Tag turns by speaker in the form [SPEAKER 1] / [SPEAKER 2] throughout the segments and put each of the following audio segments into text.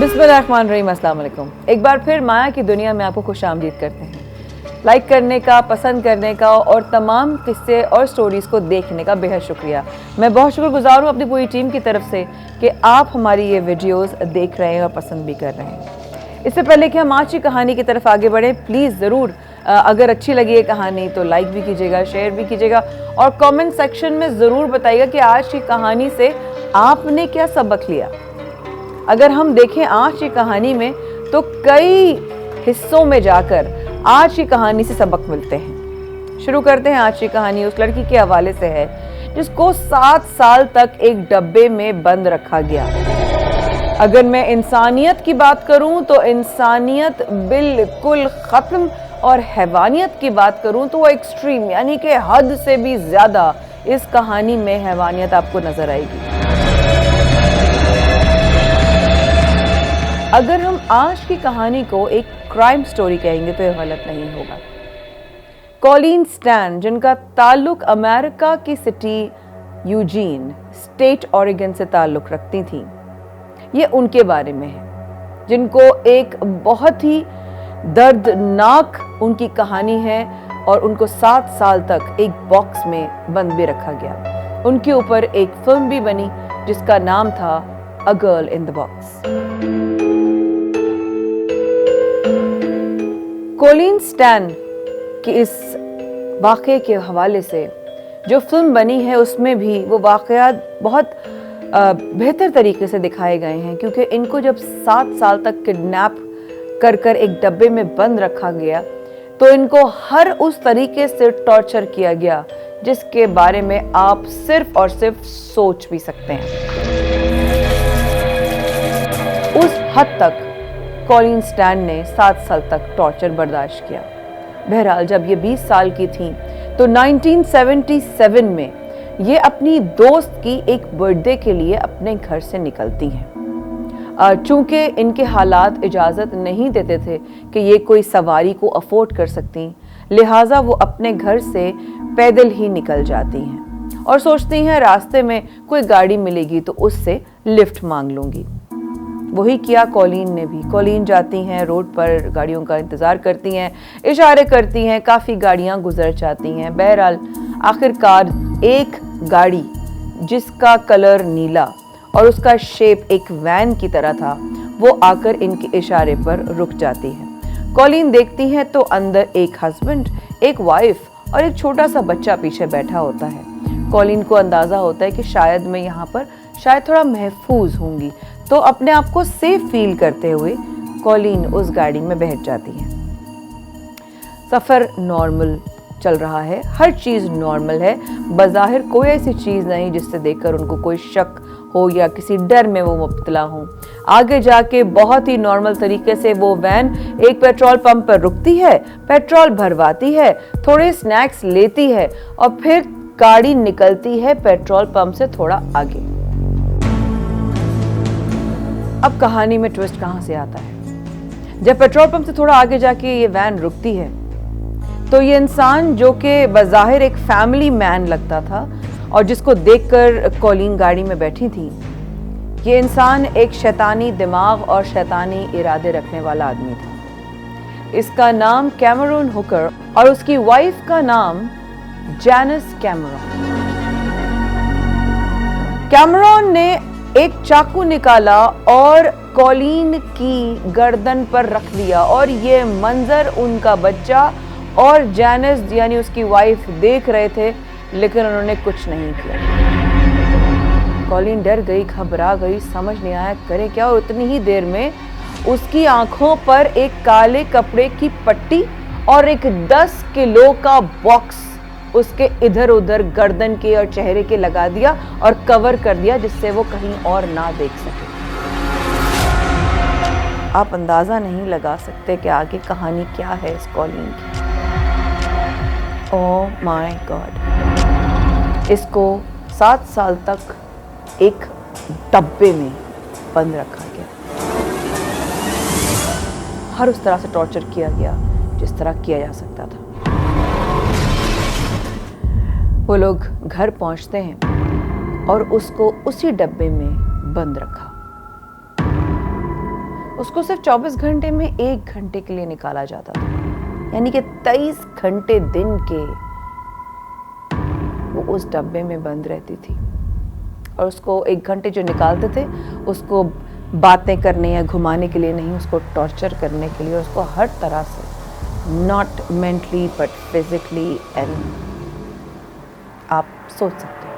[SPEAKER 1] बिस्मिल्लाहिर्रहमानिर्रहीम, अस्सलाम वालेकुम। एक बार फिर माया की दुनिया में आपको खुशामदीद करते हैं। लाइक करने का, पसंद करने का और तमाम किस्से और स्टोरीज़ को देखने का बेहद शुक्रिया। मैं बहुत शुक्रगुजार हूँ अपनी पूरी टीम की तरफ से कि आप हमारी ये वीडियोस देख रहे हैं और पसंद भी कर रहे हैं। इससे पहले कि हम आज की कहानी की तरफ आगे बढ़ें, प्लीज़ ज़रूर अगर अच्छी लगी ये कहानी तो लाइक भी कीजिएगा, शेयर भी कीजिएगा और कमेंट सेक्शन में ज़रूर बताइएगा कि आज की कहानी से आपने क्या सबक लिया। अगर हम देखें आज की कहानी में तो कई हिस्सों में जाकर आज की कहानी से सबक मिलते हैं। शुरू करते हैं। आज की कहानी उस लड़की के हवाले से है जिसको 7 साल तक एक डब्बे में बंद रखा गया। अगर मैं इंसानियत की बात करूं तो इंसानियत बिल्कुल खत्म और हैवानियत की बात करूं तो वो एक्सट्रीम यानी कि हद से भी ज्यादा इस कहानी में हैवानियत आपको नजर आएगी। अगर हम आज की कहानी को एक क्राइम स्टोरी कहेंगे तो यह गलत नहीं होगा। कॉलिन स्टैन, जिनका ताल्लुक अमेरिका की सिटी यूजीन, स्टेट ऑरेगन से ताल्लुक रखती थी, ये उनके बारे में है, जिनको एक बहुत ही दर्दनाक उनकी कहानी है और उनको 7 साल तक एक बॉक्स में बंद भी रखा गया। उनके ऊपर एक फिल्म भी बनी जिसका नाम था a girl in the box. Colin stand की इस वाक़े के हवाले से जो फिल्म बनी है उसमें भी वो वाक़यात बहुत बेहतर तरीके से दिखाए गए हैं, क्योंकि इनको जब 7 साल तक किडनैप कर एक डब्बे में बंद रखा गया तो इनको हर उस तरीके से टॉर्चर किया गया जिसके बारे में आप सिर्फ और सिर्फ सोच भी सकते हैं। उस हद तक कॉलिन स्टैन ने 7 साल तक टॉर्चर बर्दाश्त किया। बहरहाल जब ये 20 साल की थी तो 1977 में ये अपनी दोस्त की एक बर्थडे के लिए अपने घर से निकलती हैं। चूंकि इनके हालात इजाज़त नहीं देते थे कि ये कोई सवारी को अफोर्ड कर सकती, लिहाजा वो अपने घर से पैदल ही निकल जाती हैं और सोचती हैं रास्ते में कोई गाड़ी मिलेगी तो उससे लिफ्ट मांग लूँगी। वही किया कॉलिन ने भी। कॉलिन जाती हैं, रोड पर गाड़ियों का इंतज़ार करती हैं, इशारे करती हैं, काफ़ी गाड़ियां गुजर जाती हैं। बहरहाल आखिरकार एक गाड़ी जिसका कलर नीला और उसका शेप एक वैन की तरह था, वो आकर इनके इशारे पर रुक जाती है। कॉलिन देखती है तो अंदर एक हस्बैंड, एक वाइफ और एक छोटा सा बच्चा पीछे बैठा होता है। कॉलिन को अंदाज़ा होता है कि शायद मैं यहाँ पर शायद थोड़ा महफूज होंगी, तो अपने आप को सेफ फील करते हुए कॉलिन उस गाड़ी में बैठ जाती है। सफ़र नॉर्मल चल रहा है, हर चीज़ नॉर्मल है, बज़ाहिर कोई ऐसी चीज़ नहीं जिससे देखकर उनको कोई शक हो या किसी डर में वो मुब्तला हो। आगे जाके बहुत ही नॉर्मल तरीके से वो वैन एक पेट्रोल पंप पर रुकती है, पेट्रोल भरवाती है, थोड़े स्नैक्स लेती है और फिर गाड़ी निकलती है पेट्रोल पंप से थोड़ा आगे। अब कहानी में ट्विस्ट कहां से आता है? जब पेट्रोल पंप से थोड़ा आगे जाके ये वैन रुकती है तो ये इंसान, जो कि बज़ाहिर एक फैमिली मैन लगता था और जिसको देखकर कॉलिन गाड़ी में बैठी थी, ये इंसान एक शैतानी दिमाग और शैतानी इरादे रखने वाला आदमी था। इसका नाम कैमरून हुकर और उसकी वाइफ का नाम जैनिस कैमरून। कैमरून ने एक चाकू निकाला और कॉलिन की गर्दन पर रख दिया और ये मंजर उनका बच्चा और जैनिस यानी उसकी वाइफ देख रहे थे, लेकिन उन्होंने कुछ नहीं किया। कॉलिन डर गई, घबरा गई, समझ नहीं आया करे क्या, और उतनी ही देर में उसकी आंखों पर एक काले कपड़े की पट्टी और एक 10 किलो का बॉक्स उसके इधर उधर गर्दन के और चेहरे के लगा दिया और कवर कर दिया जिससे वो कहीं और ना देख सके। आप अंदाजा नहीं लगा सकते कि आगे कहानी क्या है इस कॉलिन की। ओह माय गॉड, इसको 7 साल तक एक डब्बे में बंद रखा गया, हर उस तरह से टॉर्चर किया गया जिस तरह किया जा सकता था। वो लोग घर पहुंचते हैं और उसको उसी डब्बे में बंद रखा। उसको सिर्फ 24 घंटे में 1 घंटे के लिए निकाला जाता था, यानी कि 23 घंटे दिन के वो उस डब्बे में बंद रहती थी। और उसको 1 घंटे जो निकालते थे उसको बातें करने या घुमाने के लिए नहीं, उसको टॉर्चर करने के लिए, उसको हर तरह से, not mentally but physically, and आप सोच सकते हैं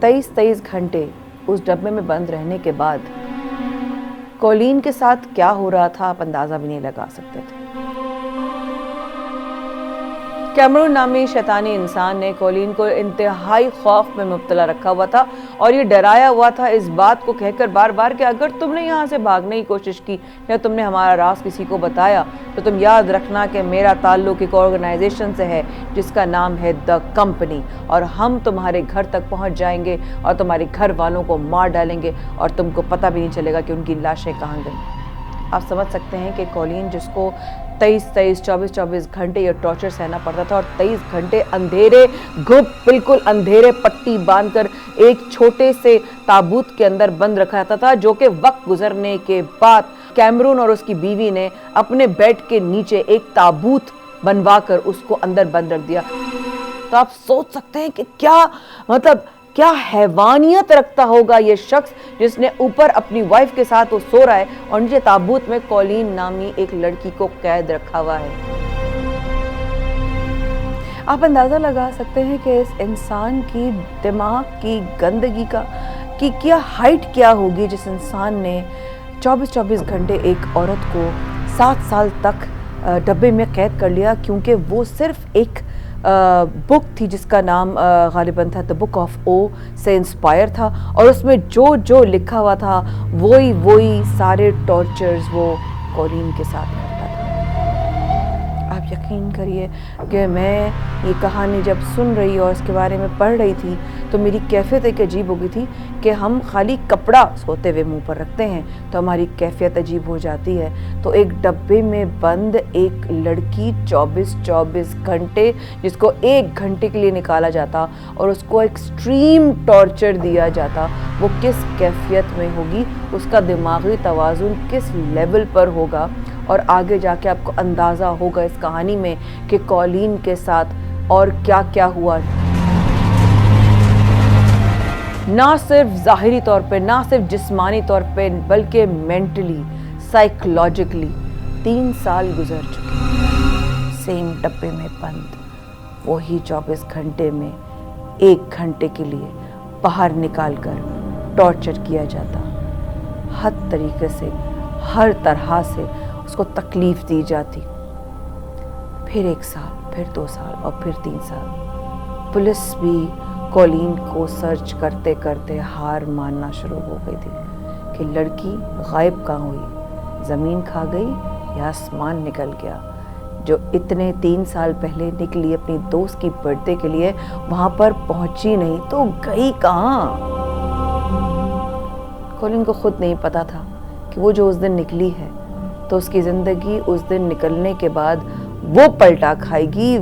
[SPEAKER 1] 23 घंटे उस डब्बे में बंद रहने के बाद कॉलिन के साथ क्या हो रहा था आप अंदाजा भी नहीं लगा सकते थे। कैमरून नामी शैतानी इंसान ने कॉलिन को इंतहाई खौफ में मुब्तला रखा हुआ था और ये डराया हुआ था इस बात को कहकर बार बार कि अगर तुमने यहाँ से भागने की कोशिश की या तुमने हमारा राज किसी को बताया तो तुम याद रखना कि मेरा ताल्लुक एक ऑर्गेनाइजेशन से है जिसका नाम है द कंपनी, और हम तुम्हारे घर तक पहुँच जाएंगे और तुम्हारे घर वालों को मार डालेंगे और तुमको पता भी नहीं चलेगा कि उनकी लाशें कहाँ गई। आप समझ सकते हैं कि कॉलिन, जिसको 24 घंटे ये टॉर्चर सहना पड़ता था और 23 घंटे अंधेरे बिल्कुल अंधेरे पट्टी बांधकर एक छोटे से ताबूत के अंदर बंद रखा जाता था, जो कि वक्त गुजरने के बाद कैमरून और उसकी बीवी ने अपने बेड के नीचे एक ताबूत बनवाकर उसको अंदर बंद रख दिया। तो आप सोच सकते हैं कि क्या हैवानियत रखता होगा ये शख्स जिसने ऊपर अपनी वाइफ के साथ वो सो रहा है और नीचे ताबूत में कॉलिन नामी एक लड़की को कैद रखा हुआ है। आप अंदाजा लगा सकते हैं कि इस इंसान की दिमाग की गंदगी की क्या हाइट क्या होगी जिस इंसान ने 24 घंटे एक औरत को 7 साल तक डब्बे में कैद कर लिया, क्योंकि वो सिर्फ एक बुक थी जिसका नाम गालिबन था द बुक ऑफ ओ से इंस्पायर था, और उसमें जो जो लिखा हुआ था वही सारे टॉर्चर्स वो कॉलिन के साथ करता था। आप यकीन करिए कि मैं ये कहानी जब सुन रही और इसके बारे में पढ़ रही थी तो मेरी कैफियत एक अजीब हो गई थी कि हम खाली कपड़ा सोते हुए मुंह पर रखते हैं तो हमारी कैफियत अजीब हो जाती है। तो एक डब्बे में बंद एक लड़की 24 घंटे, जिसको 1 घंटे के लिए निकाला जाता और उसको एक्सट्रीम टॉर्चर दिया जाता, वो किस कैफियत में होगी, उसका दिमागी तवाज़ुन किस लेवल पर होगा। और आगे जाके आपको अंदाज़ा होगा इस कहानी में कि कॉलिन के साथ और क्या क्या हुआ, ना सिर्फ ज़ाहिरी तौर पे, ना सिर्फ जिस्मानी तौर पे, बल्कि मेंटली, साइकोलॉजिकली 3 साल गुजर चुके सेम डब्बे में बंद, वही 24 घंटे में 1 घंटे के लिए बाहर निकाल कर टॉर्चर किया जाता, हर तरीके से, हर तरह से उसको तकलीफ दी जाती। फिर 1 साल, फिर 2 साल और फिर 3 साल। पुलिस भी कॉलिन को सर्च करते करते हार मानना शुरू हो गई थी कि लड़की गायब कहाँ हुई, ज़मीन खा गई या आसमान निकल गया। जो इतने 3 साल पहले निकली अपनी दोस्त की बर्थडे के लिए, वहाँ पर पहुँची नहीं तो गई कहाँ। कॉलिन को खुद नहीं पता था कि वो जो उस दिन निकली है तो उसकी ज़िंदगी उस दिन निकलने के बाद वो पलटा खाएगी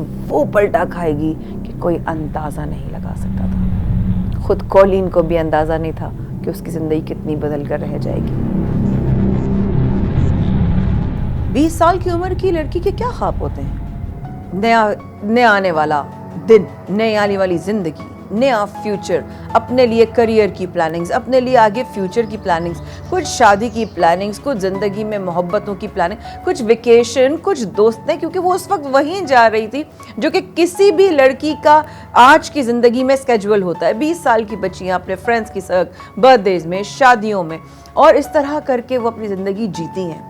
[SPEAKER 1] कि कोई अंदाज़ा नहीं लगा सकता था। खुद कॉलिन को भी अंदाज़ा नहीं था कि उसकी ज़िंदगी कितनी बदल कर रह जाएगी। 20 साल की उम्र की लड़की के क्या ख्वाब होते हैं? नया आने वाला दिन, नई आने वाली ज़िंदगी, नया फ्यूचर, अपने लिए करियर की प्लानिंग्स, अपने लिए आगे फ्यूचर की प्लानिंग्स, कुछ शादी की प्लानिंग्स, कुछ ज़िंदगी में मोहब्बतों की प्लानिंग, कुछ वेकेशन, कुछ दोस्तें, क्योंकि वो उस वक्त वहीं जा रही थी जो कि किसी भी लड़की का आज की ज़िंदगी में स्केड्यूल होता है। 20 साल की बच्चियाँ अपने फ्रेंड्स की साथ बर्थडेज में, शादियों में, और इस तरह करके वो अपनी ज़िंदगी जीती हैं।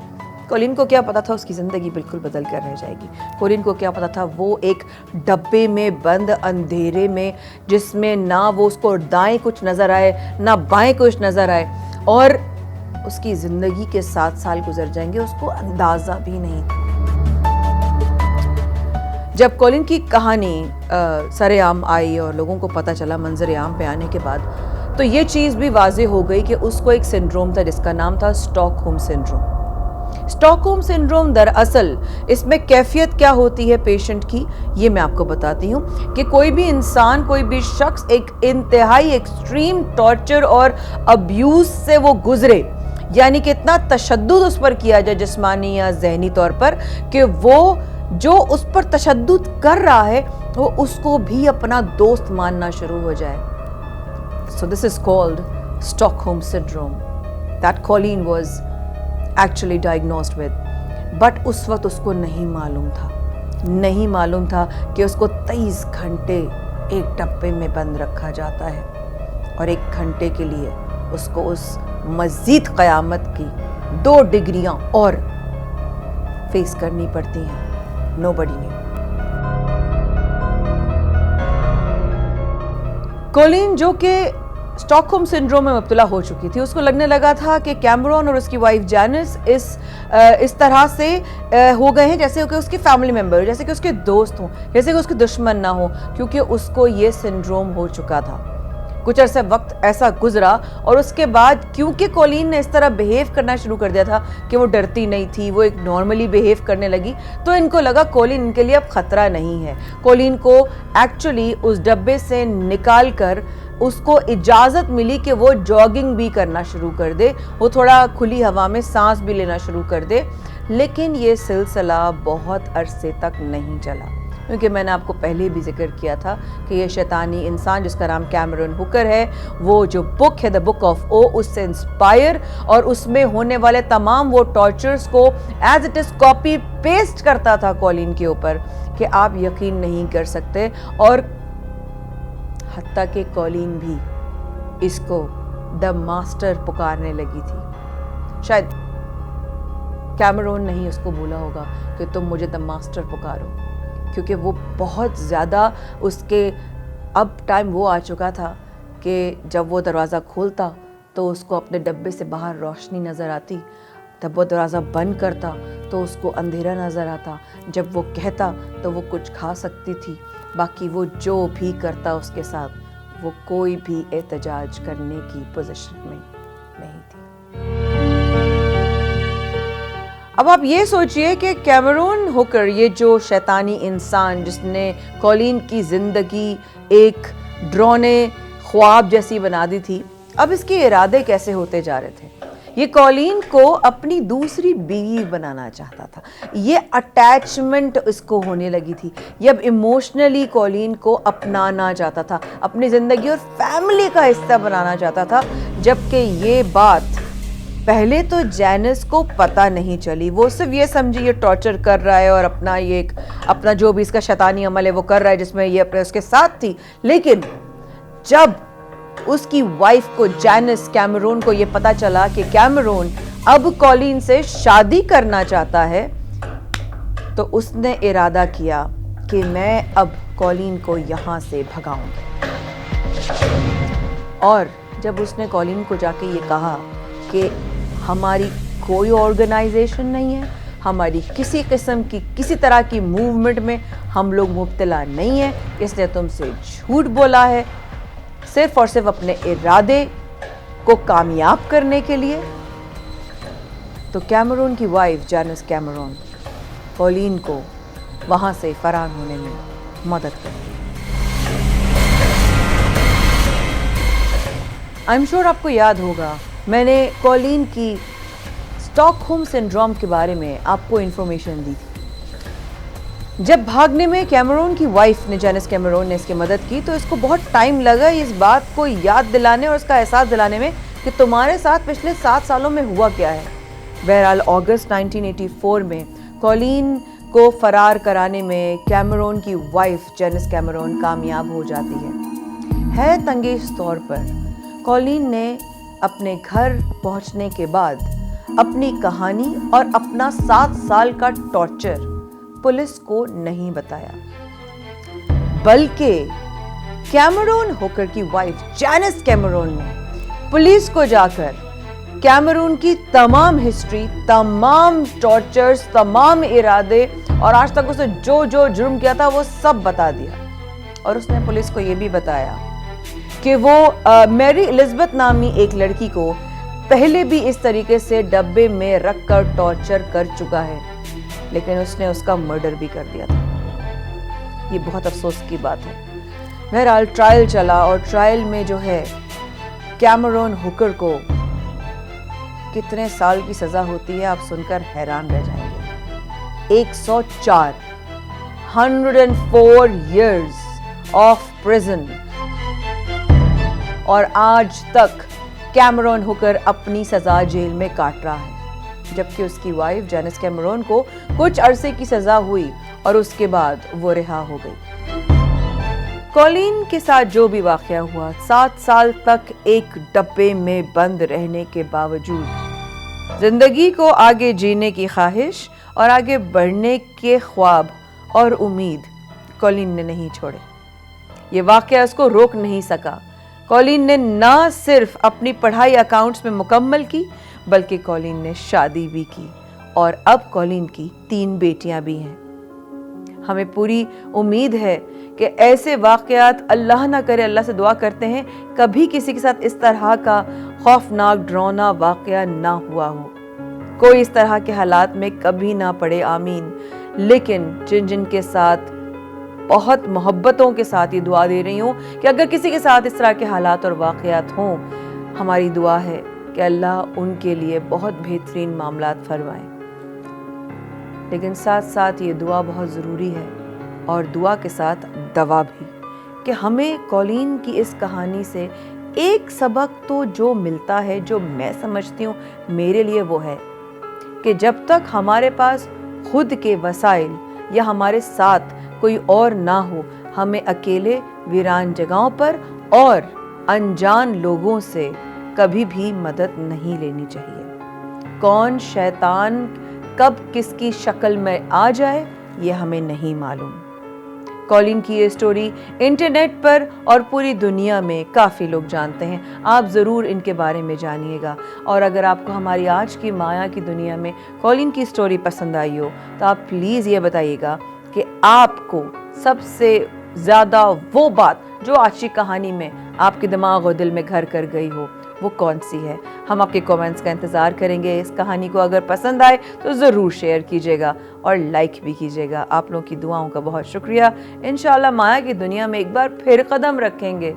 [SPEAKER 1] कॉलिन को क्या पता था उसकी ज़िंदगी बिल्कुल बदल कर रह जाएगी। कॉलिन को क्या पता था वो एक डब्बे में बंद अंधेरे में, जिसमें ना वो उसको दाएं कुछ नज़र आए ना बाएं कुछ नज़र आए, और उसकी ज़िंदगी के 7 साल गुजर जाएंगे, उसको अंदाज़ा भी नहीं था। जब कॉलिन की कहानी सरेआम आई और लोगों को पता चला मंजर आम पे आने के बाद, तो ये चीज़ भी वाज़ेह हो गई कि उसको एक सिंड्रोम था जिसका नाम था स्टॉकहोम सिंड्रोम। स्टॉकहोम सिंड्रोम दरअसल इसमें कैफियत क्या होती है पेशेंट की, ये मैं आपको बताती हूँ कि कोई भी इंसान, कोई भी शख्स एक इंतहाई एक्सट्रीम टॉर्चर और अब्यूज से वो गुजरे, यानी कि इतना तशद्दुद उस पर किया जाए जिस्मानी या जहनी तौर पर कि वो जो उस पर तशद्दुद कर रहा है वो उसको भी अपना दोस्त मानना शुरू हो जाए. So this is called Stockholm syndrome that Colleen was actually diagnosed with. But उस वक्त उसको नहीं मालूम था कि उसको 23 घंटे एक डब्बे में बंद रखा जाता है और 1 घंटे के लिए उसको उस मज़ीद क़यामत की 2 डिग्रियां और फेस करनी पड़ती हैं. Nobody knew. कोलिन जो कि स्टॉकहोम सिंड्रोम में मुब्तला हो चुकी थी, उसको लगने लगा था कि कैमरॉन और उसकी वाइफ जैनिस इस तरह से हो गए हैं जैसे कि उसके फैमिली मेम्बर, जैसे कि उसके दोस्त हों, जैसे कि उसके दुश्मन ना हो, क्योंकि उसको ये सिंड्रोम हो चुका था. कुछ अरसे वक्त ऐसा गुजरा और उसके बाद क्योंकि कोलिन ने इस तरह बिहेव करना शुरू कर दिया था कि वो डरती नहीं थी, वो एक नॉर्मली बिहेव करने लगी, तो इनको लगा कोलिन इनके लिए अब ख़तरा नहीं है. कोलिन को एक्चुअली उस डब्बे से निकाल कर उसको इजाज़त मिली कि वो जॉगिंग भी करना शुरू कर दे, वो थोड़ा खुली हवा में सांस भी लेना शुरू कर दे. लेकिन ये सिलसिला बहुत अरसे तक नहीं चला, क्योंकि मैंने आपको पहले भी जिक्र किया था कि ये शैतानी इंसान जिसका नाम कैमरॉन हुकर है, वो जो बुक है द बुक ऑफ ओ, उससे इंस्पायर और उसमें होने वाले तमाम वो टॉर्चर्स को as it is copy paste करता था कोलिन के ऊपर कि आप यकीन नहीं कर सकते. और हत्ता कि कोलिन भी इसको द मास्टर पुकारने लगी थी. शायद कैमरॉन नहीं उसको बोला होगा कि तुम मुझे द मास्टर पुकारो, क्योंकि वो बहुत ज़्यादा उसके अब टाइम वो आ चुका था कि जब वो दरवाज़ा खोलता तो उसको अपने डब्बे से बाहर रोशनी नज़र आती, जब वो दरवाज़ा बंद करता तो उसको अंधेरा नज़र आता, जब वो कहता तो वो कुछ खा सकती थी, बाकी वो जो भी करता उसके साथ वो कोई भी एहतजाज करने की पोजीशन में नहीं थी. अब आप ये सोचिए कि कैमरॉन हुकर, ये जो शैतानी इंसान जिसने कोलिन की ज़िंदगी एक डरावने ख्वाब जैसी बना दी थी, अब इसके इरादे कैसे होते जा रहे थे. ये कोलिन को अपनी दूसरी बीवी बनाना चाहता था, ये अटैचमेंट इसको होने लगी थी, ये अब इमोशनली कोलिन को अपनाना चाहता था, अपनी ज़िंदगी और फैमिली का हिस्सा बनाना चाहता था. जबकि ये बात पहले तो जैनिस को पता नहीं चली, वो सिर्फ ये समझी ये टॉर्चर कर रहा है और अपना जो भी इसका शैतानी अमल है वो कर रहा है जिसमें ये अपने उसके साथ थी. लेकिन जब उसकी वाइफ को, जैनिस, कैमरॉन को ये पता चला कि कैमरॉन अब कोलिन से शादी करना चाहता है, तो उसने इरादा किया कि मैं अब कोलिन को यहाँ से भगाऊंगी. और जब उसने कोलिन को जाके ये कहा कि हमारी कोई ऑर्गेनाइजेशन नहीं है, हमारी किसी किस्म की किसी तरह की मूवमेंट में हम लोग मुब्तला नहीं है, इसने तुमसे झूठ बोला है सिर्फ और सिर्फ अपने इरादे को कामयाब करने के लिए, तो कैमरॉन की वाइफ जैनिस कैमरॉन कोलिन को वहां से फरार होने में मदद करती. आई एम श्योर आपको याद होगा मैंने कोलिन की स्टॉकहोम सिंड्रोम के बारे में आपको इन्फॉर्मेशन दी थी. जब भागने में कैमरॉन की वाइफ ने, जैनिस कैमरॉन ने इसकी मदद की, तो इसको बहुत टाइम लगा इस बात को याद दिलाने और इसका एहसास दिलाने में कि तुम्हारे साथ पिछले 7 सालों में हुआ क्या है. बहरहाल अगस्त 1984 में कोलिन को फरार कराने में कैमरॉन की वाइफ जैनिस कैमरॉन कामयाब हो जाती है. तंगेश तौर पर कोलिन ने अपने घर पहुंचने के बाद अपनी कहानी और अपना 7 साल का टॉर्चर पुलिस को नहीं बताया, बल्कि कैमरॉन हुकर की वाइफ जैनिस कैमरॉन ने पुलिस को जाकर कैमरॉन की तमाम हिस्ट्री, तमाम टॉर्चर्स, तमाम इरादे और आज तक उसने जो जो जुर्म किया था वो सब बता दिया. और उसने पुलिस को ये भी बताया कि वो मैरी एलिजाबेथ नामी एक लड़की को पहले भी इस तरीके से डब्बे में रखकर टॉर्चर कर चुका है, लेकिन उसने उसका मर्डर भी कर दिया था। ये बहुत अफसोस की बात है। बहरहाल ट्रायल चला और ट्रायल में जो है कैमरॉन हुकर को कितने साल की सजा होती है आप सुनकर हैरान रह जाएंगे। 104 years ऑफ प्रिजन। और आज तक कैमरॉन हुकर अपनी सजा जेल में काट रहा है, जबकि उसकी वाइफ जेनिस कैमरॉन को कुछ अरसे की सजा हुई और उसके बाद वो रिहा हो गई। कॉलिन के साथ जो भी वाकया हुआ, 7 साल तक एक डब्बे में बंद रहने के बावजूद जिंदगी को आगे जीने की ख्वाहिश और आगे बढ़ने के ख्वाब और उम्मीद कॉलिन ने नहीं छोड़े। ये वाकया उसको रोक नहीं सका। कॉलिन ने ना सिर्फ अपनी पढ़ाई अकाउंट्स में मुकम्मल की, बल्कि कॉलिन ने शादी भी की और अब कॉलिन की 3 बेटियां भी हैं। हमें पूरी उम्मीद है कि ऐसे वाकयात, अल्लाह ना करे, अल्लाह से दुआ करते हैं कभी किसी के साथ इस तरह का खौफनाक डरावना वाकया ना हुआ हो, कोई इस तरह के हालात में कभी ना पड़े, आमीन। लेकिन जिन जिन के साथ बहुत मोहब्बतों के साथ ये दुआ दे रही हूँ कि अगर किसी के साथ इस तरह के हालात और वाकयात हों, हमारी दुआ है कि अल्लाह उनके लिए बहुत बेहतरीन मामलात फरमाए। लेकिन साथ साथ ये दुआ बहुत ज़रूरी है और दुआ के साथ दवा भी, कि हमें कॉलिन की इस कहानी से एक सबक तो जो मिलता है, जो मैं समझती हूँ मेरे लिए, वो है कि जब तक हमारे पास खुद के वसाइल या हमारे साथ कोई और ना हो, हमें अकेले वीरान जगहों पर और अनजान लोगों से कभी भी मदद नहीं लेनी चाहिए। कौन शैतान कब किसकी शक्ल में आ जाए ये हमें नहीं मालूम। कॉलिन की ये स्टोरी इंटरनेट पर और पूरी दुनिया में काफ़ी लोग जानते हैं। आप ज़रूर इनके बारे में जानिएगा। और अगर आपको हमारी आज की माया की दुनिया में कॉलिन की स्टोरी पसंद आई हो तो आप प्लीज़ ये बताइएगा कि आपको सबसे ज़्यादा वो बात जो आज की कहानी में आपके दिमाग और दिल में घर कर गई हो, वो कौन सी है। हम आपके कमेंट्स का इंतज़ार करेंगे। इस कहानी को अगर पसंद आए तो ज़रूर शेयर कीजिएगा और लाइक भी कीजिएगा। आप लोगों की दुआओं का बहुत शुक्रिया। इंशाल्लाह माया की दुनिया में एक बार फिर कदम रखेंगे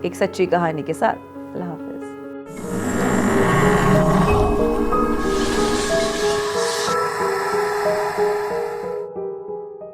[SPEAKER 1] एक सच्ची कहानी के साथ।